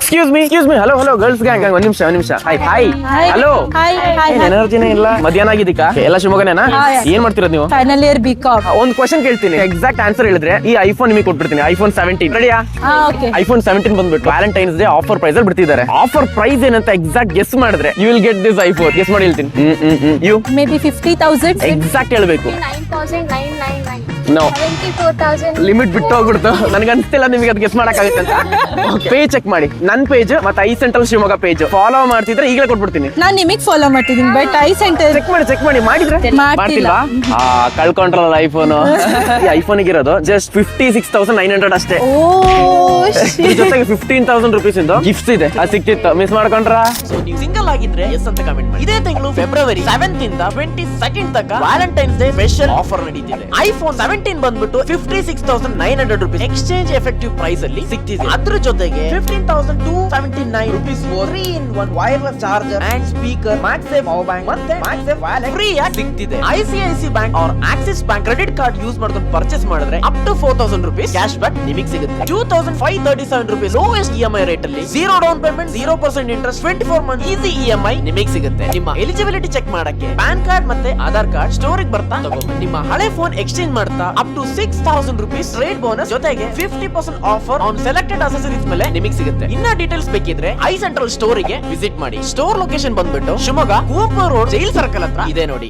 Excuse me hello girls gang ಒಂದ್ ನಿಮಿಷ hi hello ಎನರ್ಜಿನೇ ಇಲ್ಲ ಮಧ್ಯಾಹ್ನ ಆಗಿದ್ದಕ್ಕ ಎಲ್ಲ ಶಿವಮೊಗ್ಗನೇನಾ ಏನ್ ಮಾಡ್ತಿರೋದು ನೀವು ಫೈನಲ್ ಇಯರ್ ಬಿಕಾಮ್. ಒಂದ್ ಕ್ವಶನ್ ಕೇಳ್ತೀನಿ ಎಕ್ಸಾಕ್ಟ್ ಆನ್ಸರ್ ಹೇಳಿದ್ರೆ ಈ ಐಫೋನ್ ನಿಮಗೆ ಕೊಟ್ಬಿಡ್ತೀನಿ ಐಫೋನ್ 17 ರೆಡಿಯಾ ಓಕೆ. ಐಫೋನ್ 17 ಬಂದ್ಬಿಟ್ಟು ವ್ಯಾಲೆಂಟೈನ್ಸ್ ಡೇ ಆಫರ್ ಪ್ರೈಸ್ ಅಲ್ಲಿ ಬಿಡ್ತಿದ್ದಾರೆ ಆಫರ್ ಪ್ರೈಸ್ ಏನಂತ ಎಕ್ಸಾಕ್ಟ್ ಗೆಸ್ ಮಾಡಿದ್ರೆ you will get this iPhone guess ಮಾಡಿ ಹೇಳ್ತೀನಿ ಯು ಮೇ ಬಿ 50,000. ಎಕ್ಸಾಕ್ಟ್ ಹೇಳ್ಬೇಕು 9,999. ನೋ 74,000. ಲಿಮಿಟ್ ಬಿಟ್ಟು ಹೋಗ್ಬಿಡ್ತು ನನಗೆ ಅನ್ಸ್ತಿಲ್ಲ ನಿಮಗೆ ಅದು ಗೆಸ್ ಮಾಡಕ್ಕಾಗುತ್ತೆ ಅಂತ ಪೇಜ್ ಚೆಕ್ ಮಾಡಿ ನನ್ನ ಪೇಜ್ ಮತ್ತೆ I central Shivamogga page follow ಮಾಡ್ತಿದ್ರೆ ಈಗಲೇ ಕೊಟ್ಬಿಡ್ತೀನಿ ನಾನ್ ನಿಮಗ್ ಫಾಲೋ ಮಾಡ್ತಿದ್ದೀನಿ ಬಟ್ ಐ ಸೆಂಟರ್ ಚೆಕ್ ಮಾಡಿ ಮಾಡಿದ್ರೆ ಮಾಡ್ತಿಲ್ಲ. ಕಳ್ಕೊಂಡ್ರಲ್ಲ ಐಫೋನ್ ಈ ಐಫೋನ್ ಇರೋದು ಜಸ್ಟ್ 56,900 ಅಷ್ಟೇ ಓ ಇದ್ರ ಜೊತೆಗೆ 15,000 rupees ಇಂದು ಗಿಫ್ಟ್ಸ್ ಇದೆ ಅದು ಸಿಕ್ತಿತ್ತು ಮಿಸ್ ಮಾಡ್ಕೊಂಡ್ರ ಸೊ ನೀವು ಸಿಂಗಲ್ ಆಗಿದ್ರೆ ಎಸ್ ಅಂತ ಕಮೆಂಟ್ ಮಾಡಿ ಇದೇ ತಿಂಗಳು ಫೆಬ್ರವರಿ 7th ಇಂದ 22nd ತನಕ ವ್ಯಾಲೆಂಟೈನ್ಸ್ ಡೇ ಸ್ಪೆಷಲ್ ಆಫರ್ ನಡೀತಿದೆ ಐಫೋನ್ 17 ಬಂದ್ಬಿಟ್ಟು 56,900 rupees ಎಕ್ಸ್ಚೇಂಜ್ ಎಫೆಕ್ಟಿವ್ ಪ್ರೈಸ್ ಅಲ್ಲಿ ಸಿಗ್ತಿದೆ ಅದ್ರ ಜೊತೆಗೆ 15,279 rupees for 3-in-1 wireless charger and speaker MagSafe power bank ಮತ್ತೆ ಮ್ಯಾಕ್ಸೇಫ್ ವ್ಯಾಲೆಟ್ ಫ್ರೀ ಆಗಿ ಸಿಗ್ತಿದೆ ICICI bank or Axis bank credit card use ಮಾಡ್ಕೊಂಡು ಪರ್ಚೇಸ್ ಮಾಡಿದ್ರೆ up to 4,000 rupees cash back ನಿಮಗೆ ಸಿಗುತ್ತೆ 2,537 rupees ಲೋಯೆಸ್ಟ್ ಇಎಂಐ ರೇಟ್ ಅಲ್ಲಿ 0 down payment 0% interest 24 month easy EMI ನಿಮಗೆ ಸಿಗುತ್ತೆ ನಿಮ್ಮ ಎಲಿಜಿಬಿಲಿಟಿ ಚೆಕ್ ಮಾಡಕ್ಕೆ ಪ್ಯಾನ್ ಕಾರ್ಡ್ ಮತ್ತೆ ಆಧಾರ್ ಕಾರ್ಡ್ ಸ್ಟೋರಿಗೆ ಬರ್ತಾ ತಗೊಂಡು ನಿಮ್ಮ ಹಳೆ ಫೋನ್ ಎಕ್ಸ್ಚೇಂಜ್ ಮಾಡ್ತಾ up to 6,000 rupees rate bonus ಜೊತೆಗೆ 50% ಆಫರ್ ಆನ್ ಸೆಲೆಕ್ಟೆಡ್ ಅಸೆಸರೀಸ್ ಮೇಲೆ ನಿಮಗೆ ಸಿಗುತ್ತೆ ಇನ್ನ ಡೀಟೇಲ್ಸ್ ಬೇಕಿದ್ರೆ ಐ ಸೆಂಟ್ರಲ್ ಸ್ಟೋರಿಗೆ ವಿಸಿಟ್ ಮಾಡಿ ಸ್ಟೋರ್ ಲೊಕೇಶನ್ ಬಂದ್ಬಿಟ್ಟು Shivamogga Kuvempu road jail circle ಹತ್ರ ಇದೆ ನೋಡಿ.